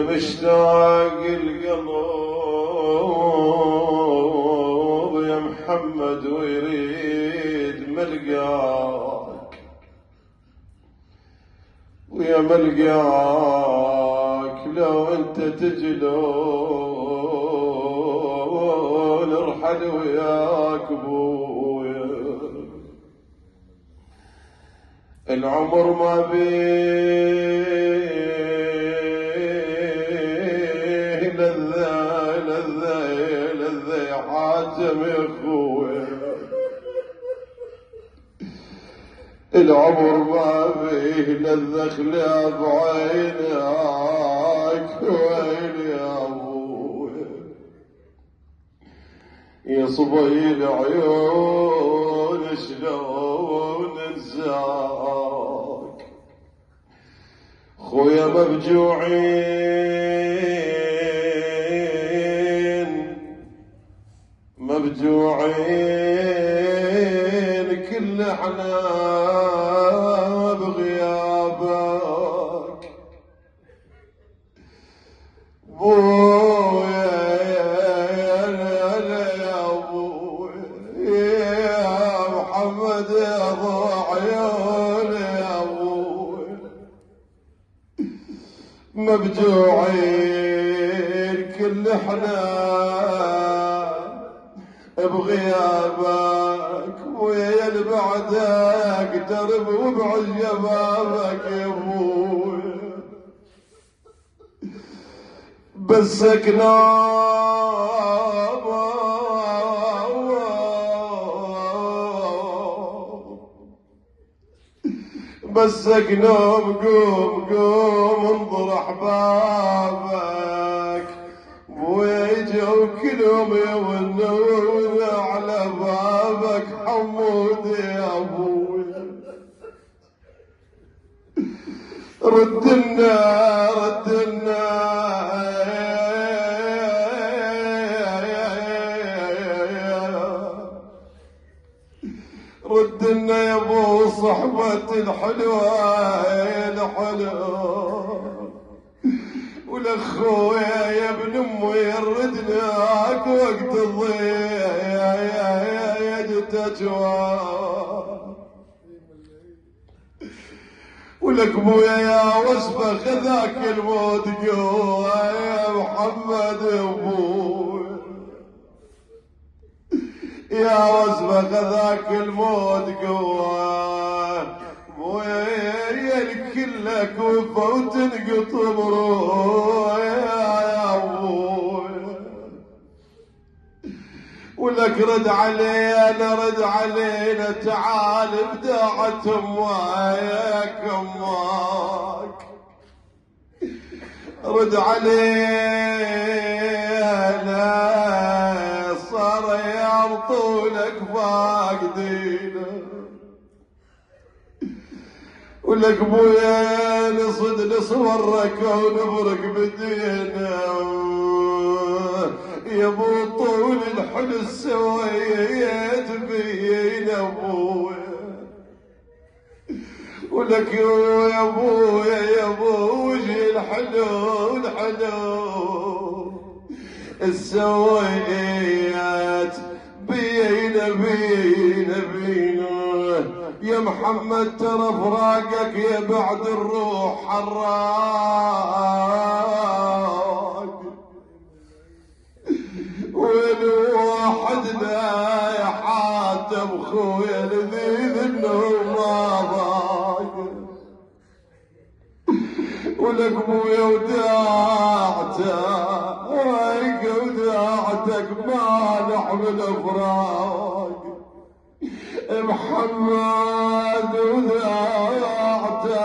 مشتاق القلب يا محمد ويريد ملقاك، ويا ملقاك لو انت تجلون ارحل وياك بويا. العمر ما بيه لذة حاتم يا خويا، العمر ما بيه لذة خلاف عينك وين يا ابويا. يا صبي العيون شلون انساك، خويا مبجوعين كل احنا بغيابك بويا. يا ابويا يا محمد يا ضاعيون يا ابويا، مبجوعين كل احنا بغيابك ويا اللي بعدك درب وبعد شبابك يا ابويا. بسك نام بسك نوم، قوم قوم انظر احبابك بويا يجوا كلهم يونون على بابك حمود يا ابويا. ردنا ردنا يا ابو صحبة الحلوة والاخويا يا ابن امي يردناك وقت الضيق تجوى. ولك ابويا يا وصفه خذاك الموت قوى يا محمد ابويا، يا وصفه خذاك الموت قوى ابويا. يا الكلك وفا وتنقطب روح يا ابويا. ولك رد علينا تعال بداعة امك رد علينا صار ايام طولك فاقدينا. ولك ابويا نصورك ونبرك بدينا يا ابو طول الحلو سويت بينا ابويا. ولك يا ابويا وجه الحلو السويت بينا يا محمد. ترى فراقك يا بعد الروح حراق، وين وحدنا يا حاتم خويا لذيذ النوم ما ضاق. ولك ابويا وداعتك ما نحمل فراق محمد وذاعتك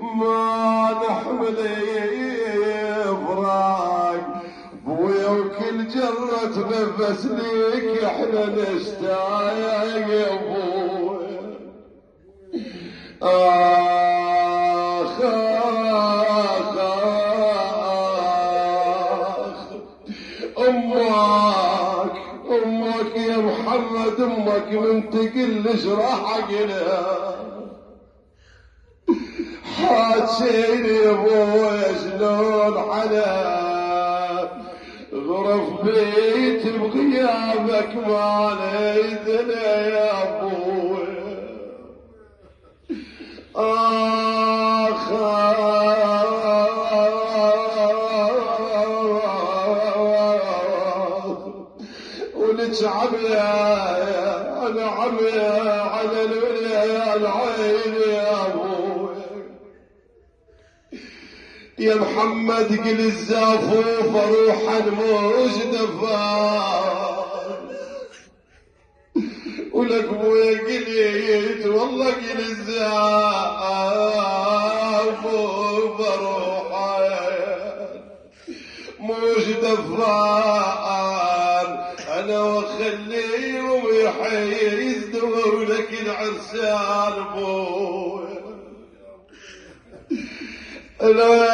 ما نحمل فراق بويا. وكل جرة نفس ليك احنا نشتاق يا بويا. آخ أمك يا محمد، أمك من تقلش راح أقلها حاجيني يا ابويا شلون حلا غرف بيت بغيابك ما ليدنا يا ابويا آخ ولك عميا أنا عميا على الولاية العين يا أبوي يا محمد قل الزافوف روح الموج دفان ولك ابويا قليت والله قل الزافوف روح موج دفان انا واخليهم يزدوا لك العرسان ابويا انا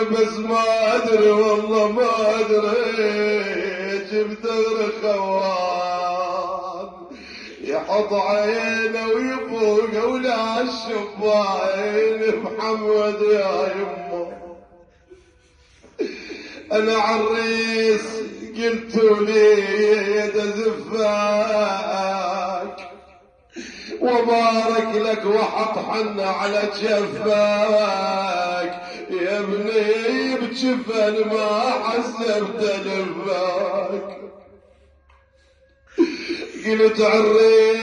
بس ما ادري والله ما ادري جبت خوان يحط عينه ويفوق ولا الشباين محمد يا يمه انا عالريس قلتوا لي يد زفاك وبارك لك وحط حنا على جفاك يا ابني بجفن ما حسبت لفاك قلت عالريس